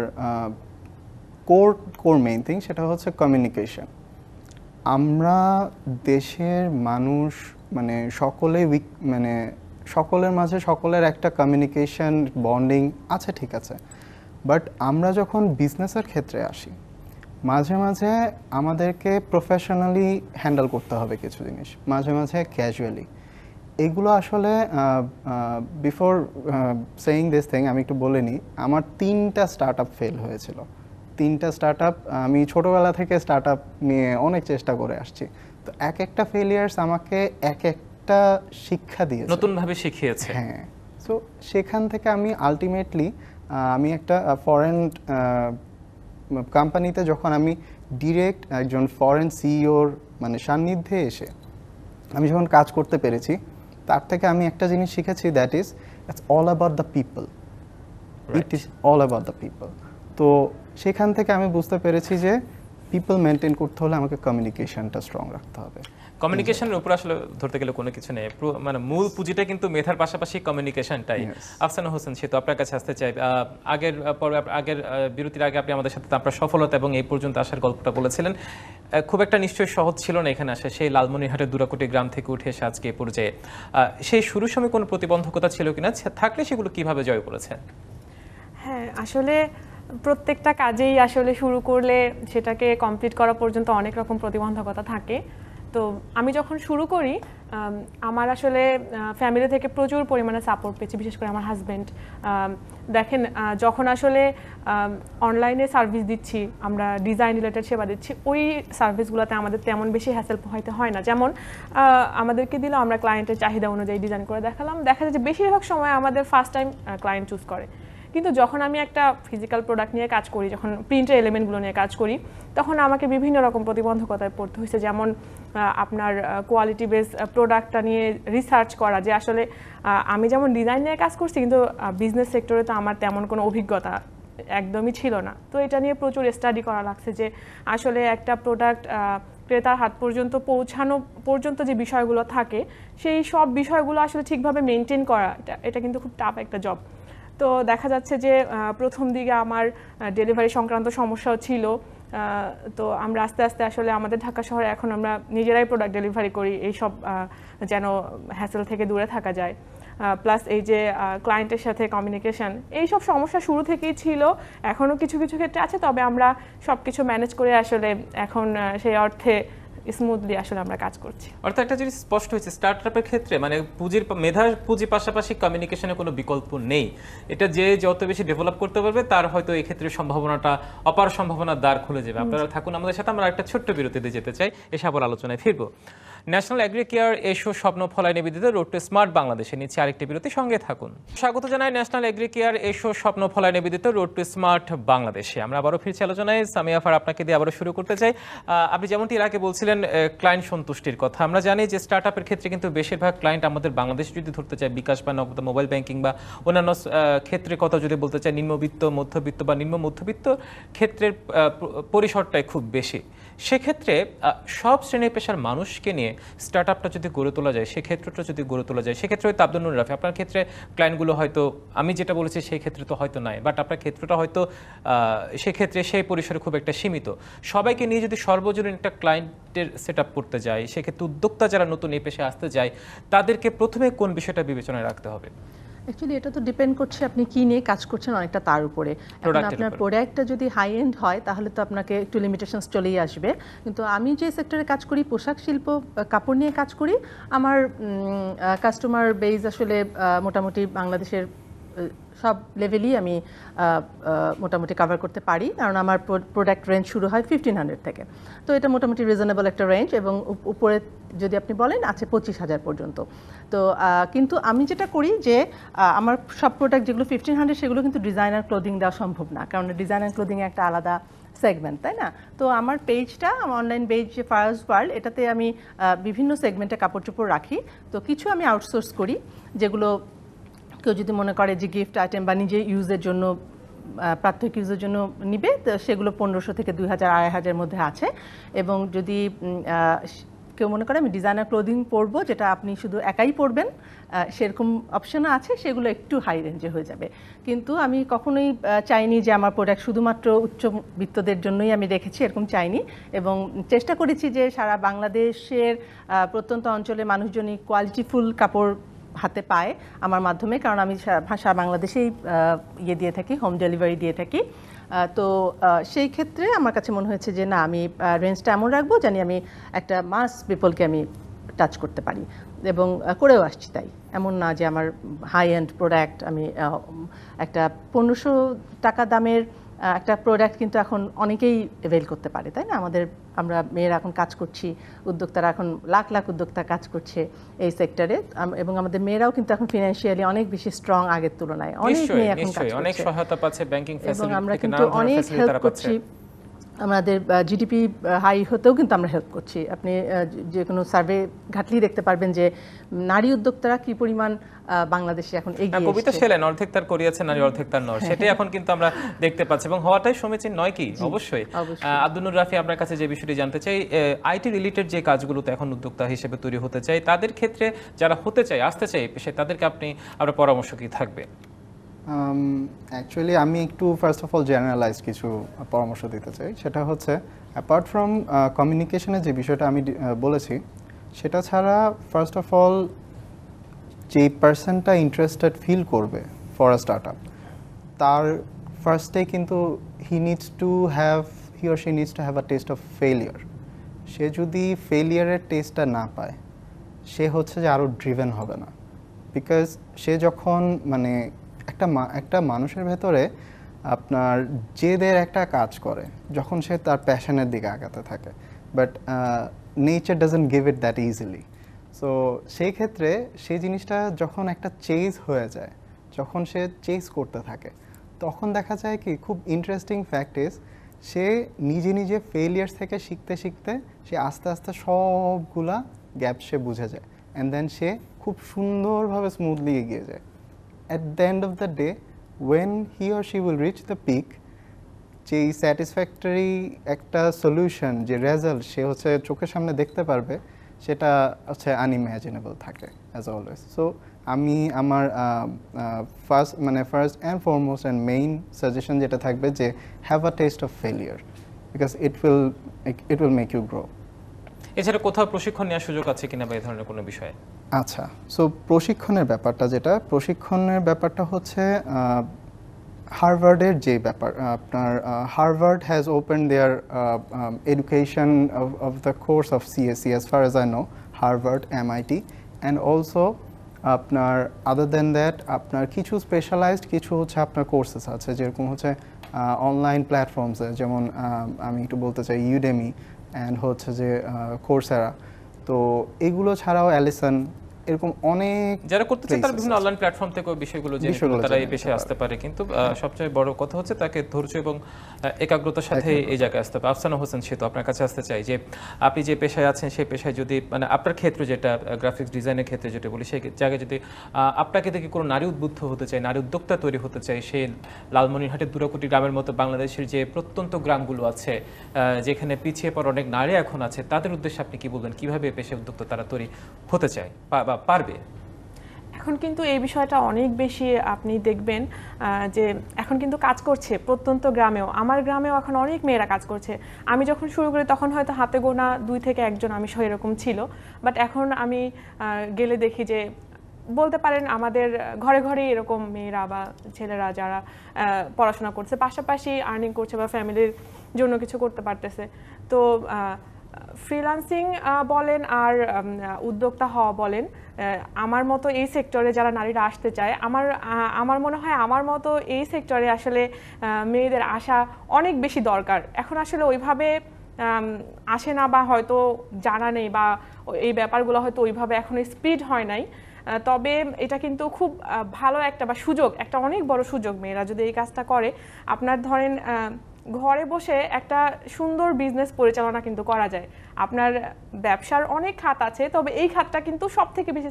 কোর মেইন থিং সেটা হচ্ছে কমিউনিকেশন। আমরা দেশের মানুষ মানে মানে সকলের মাঝে সকলের একটা কমিউনিকেশন বন্ডিং আছে, ঠিক আছে, বাট আমরা যখন বিজনেসের ক্ষেত্রে আসি মাঝে মাঝে আমাদেরকে প্রফেশনালি হ্যান্ডেল করতে হবে কিছু জিনিস, মাঝে মাঝে ক্যাজুয়ালি। এগুলো আসলে বিফোর সেইং দিস থিং আমি একটু বলে নিই, আমার 3টা স্টার্ট আপ ফেল হয়েছিল। 3টা স্টার্ট আপ, আমি ছোটোবেলা থেকে স্টার্ট আপ নিয়ে অনেক চেষ্টা করে আসছি। তো একটা ফেলিয়ার্স আমাকে একটা শিক্ষা দিয়েছে, নতুনভাবে শিখিয়েছে। হ্যাঁ। সো সেখান থেকে আমি আলটিমেটলি আমি একটা ফরেন কোম্পানিতে যখন আমি ডিরেক্ট একজন ফরেন সিইওর মানে সান্নিধ্যে এসে আমি যখন কাজ করতে পেরেছি, তার থেকে আমি একটা জিনিস শিখেছি, that is it's all about the people, it is all about the people. তো সেখান থেকে আমি বুঝতে পেরেছি যে পিপল মেনটেন করতে হলে আমাকে কমিউনিকেশনটা স্ট্রং রাখতে হবে। কমিউনিকেশনের উপর আসলে ধরতে গেলে কোনো কিছু নেই, মানে মূল পুঁজিটা কিন্তু মেধার পাশাপাশি কমিউনিকেশনটাই। আফসানা হোসেন, সে তো আপনার কাছে আসতে চাই। আগের বিরতির আগে আপনি আমাদের সাথে আপনার সফলতা এবং এই পর্যন্ত আসার গল্পটা বলেছিলেন। খুব একটা নিশ্চয়ই সহজ ছিল না এখানে আসা, সেই লালমনিরহাটের দুরাকুটি গ্রাম থেকে উঠে এসে আজকে এই পর্যায়ে। সেই শুরুর সময় কোনো প্রতিবন্ধকতা ছিল কিনা, থাকলে সেগুলো কিভাবে জয় করেছেন? হ্যাঁ, আসলে প্রত্যেকটা কাজেই আসলে শুরু করলে সেটাকে কমপ্লিট করা পর্যন্ত অনেক রকম প্রতিবন্ধকতা থাকে। তো আমি যখন শুরু করি আমার আসলে ফ্যামিলি থেকে প্রচুর পরিমাণে সাপোর্ট পেয়েছি, বিশেষ করে আমার হাজব্যান্ড। দেখেন, যখন আসলে অনলাইনে সার্ভিস দিচ্ছি, আমরা ডিজাইন রিলেটেড সেবা দিচ্ছি, ওই সার্ভিসগুলোতে আমাদের তেমন বেশি হ্যাসেল পোহাইতে হয় না। যেমন আমাদেরকে দিল, আমরা ক্লায়েন্টের চাহিদা অনুযায়ী ডিজাইন করে দেখালাম, দেখা যায় যে বেশিরভাগ সময় আমাদের ফার্স্ট টাইম ক্লায়েন্ট চুজ করে। কিন্তু যখন আমি একটা ফিজিক্যাল প্রোডাক্ট নিয়ে কাজ করি, যখন প্রিন্টের এলিমেন্টগুলো নিয়ে কাজ করি, তখন আমাকে বিভিন্ন রকম প্রতিবন্ধকতায় পড়তে হয়েছে। যেমন আপনার কোয়ালিটি বেস প্রোডাক্টটা নিয়ে রিসার্চ করা, যে আসলে আমি যেমন ডিজাইন নিয়ে কাজ করছি, কিন্তু বিজনেস সেক্টরে তো আমার তেমন কোনো অভিজ্ঞতা একদমই ছিল না। তো এটা নিয়ে প্রচুর স্টাডি করা লাগছে যে আসলে একটা প্রোডাক্ট ক্রেতার হাত পর্যন্ত পৌঁছানো পর্যন্ত যে বিষয়গুলো থাকে, সেই সব বিষয়গুলো আসলে ঠিকভাবে মেনটেন করা, এটা কিন্তু খুব টাফ একটা জব। তো দেখা যাচ্ছে যে প্রথম দিকে আমার ডেলিভারি সংক্রান্ত সমস্যাও ছিল। তো আমরা আস্তে আস্তে আসলে আমাদের ঢাকা শহরে এখন আমরা নিজেরাই প্রোডাক্ট ডেলিভারি করি, এইসব যেন হ্যাসেল থেকে দূরে থাকা যায়। প্লাস এই যে ক্লায়েন্টের সাথে কমিউনিকেশন, এইসব সমস্যা শুরু থেকেই ছিল, এখনও কিছু কিছু ক্ষেত্রে আছে, তবে আমরা সব কিছু ম্যানেজ করে আসলে এখন সেই অর্থে স্মুথলি আসলে আমরা কাজ করছি। অর্থাৎ একটা জিনিস স্পষ্ট হয়েছে, স্টার্টআপের ক্ষেত্রে মানে পুঁজির পাশাপাশি কমিউনিকেশনের কোনো বিকল্প নেই। এটা যে যত বেশি ডেভেলপ করতে পারবে তার হয়তো এই ক্ষেত্রে সম্ভাবনাটা, অপার সম্ভাবনার দ্বার খুলে যাবে। আপনারা থাকুন আমাদের সাথে, আমরা একটা ছোট্ট বিরতিতে যেতে চাই, এসে আবার আলোচনায় ফিরবো। ন্যাশনাল এগ্রি কেয়ার এসো স্বপ্ন ফলায় নিবেদিত রোড টু স্মার্ট বাংলাদেশে নিচ্ছে আরেকটি বিরতি, সঙ্গে থাকুন। স্বাগত জানাই ন্যাশনাল এগ্রি কেয়ার এসো স্বপ্ন ফলায় নিবেদিত রোড টু স্মার্ট বাংলাদেশে। আমরা আবারও ফিরছি আলোচনায়। সামিয়া আফার, আপনাকে দিয়ে আবারও শুরু করতে চাই। আপনি যেমনটি এর আগে বলছিলেন ক্লায়েন্ট সন্তুষ্টির কথা, আমরা জানি যে স্টার্ট আপের ক্ষেত্রে কিন্তু বেশিরভাগ ক্লায়েন্ট আমাদের বাংলাদেশে যদি ধরতে চাই বিকাশ বা নগদ মোবাইল ব্যাংকিং বা অন্যান্য ক্ষেত্রে কথা যদি বলতে চাই নিম্নবিত্ত মধ্যবিত্ত বা নিম্ন মধ্যবিত্ত ক্ষেত্রের পরিসরটাই খুব বেশি। সেক্ষেত্রে সব শ্রেণী পেশার মানুষকে নিয়ে স্টার্ট আপটা যদি গড়ে তোলা যায়, সেক্ষেত্রটা যদি গড়ে তোলা যায়, সেক্ষেত্রে হয়তো আব্দুল নুর রাফি আপনার ক্ষেত্রে ক্লায়েন্টগুলো হয়তো আমি যেটা বলেছি সেই ক্ষেত্রে তো হয়তো নাই, বাট আপনার ক্ষেত্রটা হয়তো সেক্ষেত্রে সেই পরিসরে খুব একটা সীমিত। সবাইকে নিয়ে যদি সর্বজনীন একটা ক্লায়েন্টের সেট আপ করতে যায়, সেক্ষেত্রে উদ্যোক্তা যারা নতুন এই পেশায় আসতে যায় তাদেরকে প্রথমে কোন বিষয়টা বিবেচনায় রাখতে হবে? অ্যাকচুয়ালি এটা তো ডিপেন্ড করছে আপনি কি নিয়ে কাজ করছেন অনেকটা তার উপরে। এখন আপনার প্রোডাক্টটা যদি হাই এন্ড হয় তাহলে তো আপনাকে একটু লিমিটেশনস চলেই আসবে। কিন্তু আমি যে সেক্টরে কাজ করি, পোশাক শিল্প, কাপড় নিয়ে কাজ করি, আমার কাস্টমার বেজ আসলে মোটামুটি বাংলাদেশের সব লেভেলই আমি মোটামুটি কভার করতে পারি, কারণ আমার প্রোডাক্ট রেঞ্জ শুরু হয় 1500 থেকে। তো এটা মোটামুটি রিজনেবল একটা রেঞ্জ, এবং উপরে যদি আপনি বলেন আছে 25,000 পর্যন্ত। তো কিন্তু আমি যেটা করি যে আমার সব প্রোডাক্ট যেগুলো 1500 সেগুলো কিন্তু ডিজাইনার ক্লোদিং দেওয়া সম্ভব না, কারণ ডিজাইনার ক্লোদিংয়ে একটা আলাদা সেগমেন্ট, তাই না? তো আমার পেজটা, আমার অনলাইন পেজ যে ফায়ার্স ওয়ার্ল্ড, এটাতে আমি বিভিন্ন সেগমেন্টে কাপড় চোপড় রাখি। তো কিছু আমি আউটসোর্স করি, যেগুলো কেউ যদি মনে করে যে গিফট আইটেম বা নিজে ইউজের জন্য, প্রাত্যহিক ইউজের জন্য নিবে, তো সেগুলো 1500 থেকে 2000 2500 মধ্যে আছে। এবং যদি কেউ মনে করে আমি ডিজাইনার ক্লোদিং পরবো যেটা আপনি শুধু একাই পরবেন, সেরকম অপশনও আছে, সেগুলো একটু হাই রেঞ্জে হয়ে যাবে। কিন্তু আমি কখনোই চাইনি যে আমার প্রোডাক্ট শুধুমাত্র উচ্চবিত্তদের জন্যই আমি রেখেছি, এরকম চাইনি। এবং চেষ্টা করেছি যে সারা বাংলাদেশের প্রত্যন্ত অঞ্চলে মানুষজনই কোয়ালিটিফুল কাপড় হাতে পায় আমার মাধ্যমে, কারণ আমি সারা বাংলাদেশেই ইয়ে দিয়ে থাকি, হোম ডেলিভারি দিয়ে থাকি। তো সেই ক্ষেত্রে আমার কাছে মনে হয়েছে যে না, আমি রেঞ্জটা এমন রাখবো জানি আমি একটা মাস পিপলকে আমি টাচ করতে পারি, এবং করেও আসছি। তাই এমন না যে আমার হাই এন্ড প্রোডাক্ট আমি একটা 1500 টাকা দামের একটা প্রোডাক্ট কিন্তু এখন অনেকেই অ্যাভেল করতে পারে, তাই না? আমরা মেয়েরা এখন কাজ করছি, উদ্যোক্তারা এখন লাখ লাখ উদ্যোক্তা কাজ করছে এই সেক্টরে, এবং আমাদের মেয়েরাও কিন্তু এখন ফিনান্সিয়ালি অনেক বেশি স্ট্রং আগের তুলনায়। অনেক মেয়ে এখন কাজ করছে, অনেক সহায়তা পাচ্ছে ব্যাংকিং ফ্যাসিলিটি থেকে, আমরা কিন্তু অনেক হেল্প করছি। আমাদের জিডিপি হাই হতেও কিন্তু আমরা হেল্প করছি। আপনি যে কোনো সার্ভে ঘাটলেই দেখতে পারবেন যে নারী উদ্যোক্তারা কি পরিমাণ বাংলাদেশে এখন এগিয়ে এসেছে। কবিতা ছিলেন অর্ধেক তার করিয়াছে নারী অর্ধেক তার নর, সেটাই এখন কিন্তু আমরা দেখতে পাচ্ছি, এবং হওয়াটাই সমীচীন নয় কি? অবশ্যই। আব্দুল নুর রাফি, আপনার কাছে যে বিষয়টি জানতে চাই, আইটি রিলেটেড যে কাজগুলোতে এখন উদ্যোক্তা হিসেবে তৈরি হতে চাই, তাদের ক্ষেত্রে যারা হতে চায়, আসতে চায় পেশায়, তাদেরকে আপনার পরামর্শ কি থাকবে? অ্যাকচুয়ালি আমি একটু ফার্স্ট অফ অল জেনারেলাইজ কিছু পরামর্শ দিতে চাই। সেটা হচ্ছে অ্যাপার্ট ফ্রম কমিউনিকেশনের যে বিষয়টা আমি বলেছি, সেটা ছাড়া ফার্স্ট অফ অল যে পার্সনটা ইন্টারেস্টেড ফিল করবে ফর আ স্টার্ট আপ, তার ফার্স্টে কিন্তু he or she needs to have a test of failure. সে যদি ফেলিয়ারের টেস্টটা না পায়, সে হচ্ছে যে আরও ড্রিভেন হবে না। বিকজ সে যখন মানে একটা মানুষের ভেতরে আপনার জেদের একটা কাজ করে যখন সে তার প্যাশনের দিকে আগাতে থাকে, but nature doesn't give it that easily. So সেই ক্ষেত্রে সেই জিনিসটা যখন একটা চেজ হয়ে যায়, যখন সে চেজ করতে থাকে, তখন দেখা যায় কি খুব ইন্টারেস্টিং ফ্যাক্ট ইজ সে নিজে নিজে ফেলিয়ার্স থেকে শিখতে শিখতে সে আস্তে আস্তে সবগুলা গ্যাপ সে বুঝে যায়, অ্যান্ড দেন সে খুব সুন্দরভাবে স্মুথলি এগিয়ে যায়। At the end of the day, when he or she will reach the peak, যে স্যাটিসফ্যাক্টরি একটা সলিউশন, যে রেজাল্ট সে হচ্ছে চোখের সামনে দেখতে পারবে, সেটা হচ্ছে আনইম্যাজিনেবল থাকে অ্যাজ অলওয়েজ। সো আমি আমার first and foremost and main suggestion যেটা থাকবে যে have a test of failure, because it will make you grow. এছাড়া কোথাও প্রশিক্ষণ নেওয়ার সুযোগ আছে কিনা বা এই ধরনের কোনো বিষয়ে? আচ্ছা, সো প্রশিক্ষণের ব্যাপারটা হচ্ছে হার্ভার্ডের যে ব্যাপার, আপনার Harvard has open there education of the course of CSC as far as I know, Harvard, MIT, and also আপনার আদার দেন দ্যাট আপনার কিছু স্পেশালাইজড কিছু হচ্ছে আপনার কোর্সেস আছে, যেরকম হচ্ছে অনলাইন প্ল্যাটফর্মসে, যেমন আমি একটু বলতে চাই ইউডেমি অ্যান্ড হচ্ছে যে কোর্সেরা। তো তো এগুলো ছাড়াও অ্যালিসন এরকম অনেক যারা করতে চায় তারা places বিভিন্ন আছে। অনলাইন প্ল্যাটফর্ম থেকে বিষয়গুলো জেনে বিষয়গুলো তারা এই জেনে পেশায় নিতে আসতে পারে, কিন্তু সবচেয়ে বড় কথা হচ্ছে তাকে ধৈর্য এবং একাগ্রতার সাথে এই জায়গায় আসতে হবে। আফসানা হোসেন সেতু, আপনার কাছে আসতে চাই যে আপনি যে পেশায় আছেন সেই পেশায় যদি মানে আপনার ক্ষেত্রে যেটা গ্রাফিক্স ডিজাইনের ক্ষেত্রে যেটা বলি সেই জায়গায় যদি আপনাকে দেখে কোনো নারী উদ্বুদ্ধ হতে চায়, নারী উদ্যোক্তা তৈরি হতে চায়, সেই লালমনিরহাটের দুরাকুটি গ্রামের মতো বাংলাদেশের যে প্রত্যন্ত গ্রামগুলো আছে যেখানে পিছিয়ে পড়া অনেক নারী এখন আছে, তাদের উদ্দেশ্যে আপনি কি বলবেন, কিভাবে পেশায় উদ্যোক্তা তারা তৈরি হতে চায় বা পারবে? এখন কিন্তু এই বিষয়টা অনেক বেশি আপনি দেখবেন যে এখন কিন্তু কাজ করছে প্রত্যন্ত গ্রামেও, আমার গ্রামেও এখন অনেক মেয়েরা কাজ করছে। আমি যখন শুরু করি তখন হয়তো হাতে গোনা 2 থেকে 1 জন আমি সহ এরকম ছিল, বাট এখন আমি গেলে দেখি যে বলতে পারেন আমাদের ঘরে ঘরে এরকম মেয়েরা বা ছেলেরা যারা পড়াশোনা করছে পাশাপাশি আর্নিং করছে বা ফ্যামিলির জন্য কিছু করতে পারতেছে। তো ফ্রিল্যান্সিং বলেন আর উদ্যোক্তা হওয়া বলেন, আমার মতো এই সেক্টরে যারা নারীরা আসতে চায়, আমার মনে হয় আমার মতো এই সেক্টরে আসলে মেয়েদের আসা অনেক বেশি দরকার। এখন আসলে ওইভাবে আসে না বা হয়তো জানা নেই বা এই ব্যাপারগুলো হয়তো ওইভাবে এখন স্পিড হয় নাই, তবে এটা কিন্তু খুব ভালো একটা বা সুযোগ, একটা অনেক বড় সুযোগ মেয়েরা যদি এই কাজটা করে। আপনার ধরেন ঘরে বসে একটা সুন্দর বিজনেস পরিচালনা কিন্তু করা যায়। আপনার ব্যবসার অনেক খাত আছে, তবে এই খাতটা কিন্তু সব থেকে বেশি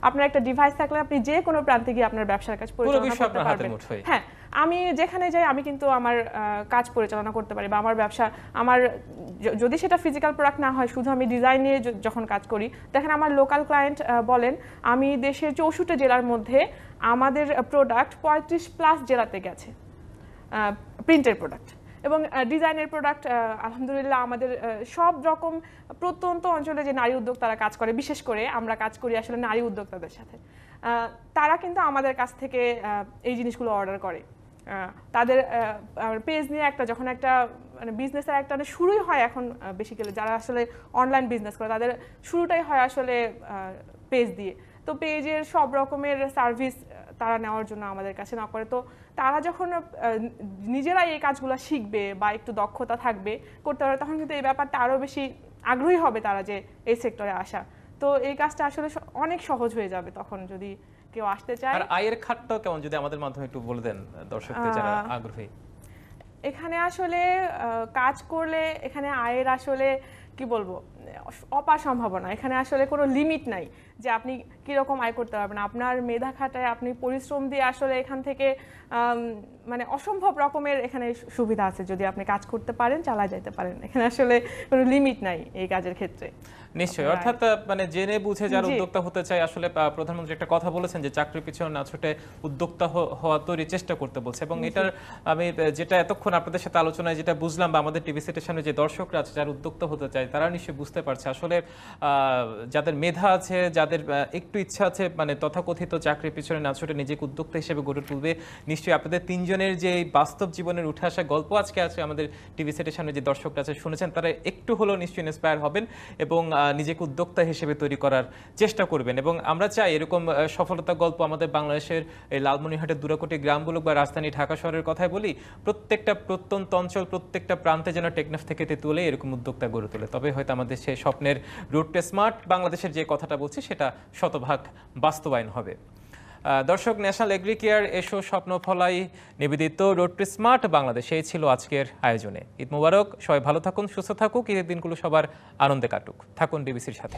আপনার একটা ডিভাইস থাকলে আপনি যে কোনো প্রান্তে গিয়ে আপনার ব্যবসার কাজ পরিচালনা করতে পারবেন। হ্যাঁ, আমি যেখানে যাই আমি কিন্তু আমার কাজ পরিচালনা করতে পারি বা আমার ব্যবসা, আমার যদি সেটা ফিজিক্যাল প্রোডাক্ট না হয়, শুধু আমি ডিজাইন নিয়ে যখন কাজ করি, দেখেন আমার লোকাল ক্লায়েন্ট বলেন আমি দেশের 64 জেলার মধ্যে আমাদের প্রোডাক্ট 35+ জেলাতে গেছে, প্রিন্টের প্রোডাক্ট এবং ডিজাইনের প্রোডাক্ট। আলহামদুলিল্লাহ আমাদের সব রকম প্রত্যন্ত অঞ্চলে যে নারী উদ্যোক্তারা কাজ করে, বিশেষ করে আমরা কাজ করি আসলে নারী উদ্যোক্তাদের সাথে, তারা কিন্তু আমাদের কাছ থেকে এই জিনিসগুলো অর্ডার করে। তাদের পেজ নিয়ে যখন একটা মানে বিজনেসের একটা মানে শুরুই হয় এখন বেসিক্যালি যারা আসলে অনলাইন বিজনেস করে তাদের শুরুটাই হয় আসলে পেজ দিয়ে। তো পেজের সব রকমের সার্ভিস তারা নেওয়ার জন্য আমাদের কাছে না করে, তো তারা যখন নিজেরাই এই কাজগুলো শিখবে বা একটু দক্ষতা থাকবে করতে পারবে, তখন কিন্তু এই ব্যাপারটা আরও বেশি আগ্রহী হবে তারা যে এই সেক্টরে আসা। তো এই কাজটা আসলে অনেক সহজ হয়ে যাবে তখন যদি কেউ আসতে চায়। আর আয়ের খাতটাও কেমন, যদি আমাদের মাধ্যমে একটু বলে দেন দর্শকদের যারা আগ্রহী। এখানে আসলে কাজ করলে এখানে আয়ের আসলে কি বলবো অপার সম্ভাবনা, এখানে আসলে কোনো লিমিট নাই যে আপনি কীরকম আয় করতে পারবেন। আপনার মেধা খাটায় আপনি পরিশ্রম দিয়ে আসলে এখান থেকে মানে অসম্ভব রকমের এখানে সুবিধা আছে, যদি আপনি কাজ করতে পারেন, চালা যেতে পারেন, এখানে আসলে কোনো লিমিট নাই এই কাজের ক্ষেত্রে। নিশ্চয়ই, অর্থাৎ মানে জেনে বুঝে যারা উদ্যোক্তা হতে চায়, আসলে প্রধানমন্ত্রী একটা কথা বলেছেন যে চাকরির পিছনে না ছুটে উদ্যোক্তা হওয়া তৈরি চেষ্টা করতে বলছে, এবং এটার আমি যেটা এতক্ষণ আপনাদের সাথে আলোচনায় যেটা বুঝলাম বা আমাদের টিভি সেটের সামনে যে দর্শকরা আছে যারা উদ্যোক্তা হতে চায় তারা নিশ্চয়ই বুঝতে পারছে আসলে যাদের মেধা আছে, যাদের একটু ইচ্ছা আছে মানে তথাকথিত চাকরির পিছনে না ছুটে নিজেকে উদ্যোক্তা হিসেবে গড়ে তুলবে, নিশ্চয়ই আপনাদের তিনজনের যে বাস্তব জীবনের উঠে আসা গল্প আজকে আছে আমাদের টিভি সেটের সামনে যে দর্শকরা আছে শুনেছেন, তারা একটু হলেও নিশ্চয়ই ইন্সপায়ার হবেন এবং নিজেকে উদ্যোক্তা হিসেবে তৈরি করার চেষ্টা করবেন। এবং আমরা চাই এরকম সফলতা গল্প আমাদের বাংলাদেশের এই লালমনিরহাটের দুরাকুটি গ্রামগুলো বা রাজধানী ঢাকা শহরের কথাই বলি, প্রত্যেকটা প্রত্যন্ত অঞ্চল, প্রত্যেকটা প্রান্তে যেন টেকনাফ থেকে তেঁতুলে এরকম উদ্যোক্তা গড়ে তোলে, তবে হয়তো আমাদের সেই স্বপ্নের রুট টু স্মার্ট বাংলাদেশের যে কথাটা বলছি সেটা শতভাগ বাস্তবায়ন হবে। দর্শক, ন্যাশনাল এগ্রি কেয়ার এসো স্বপ্ন ফলাই নিবেদিত রোড টু স্মার্ট বাংলাদেশ এই ছিল আজকের আয়োজনে। ঈদ মোবারক, সবাই ভালো থাকুন, সুস্থ থাকুক, ঈদের দিনগুলো সবার আনন্দে কাটুক। থাকুন ডিবিসির সাথে।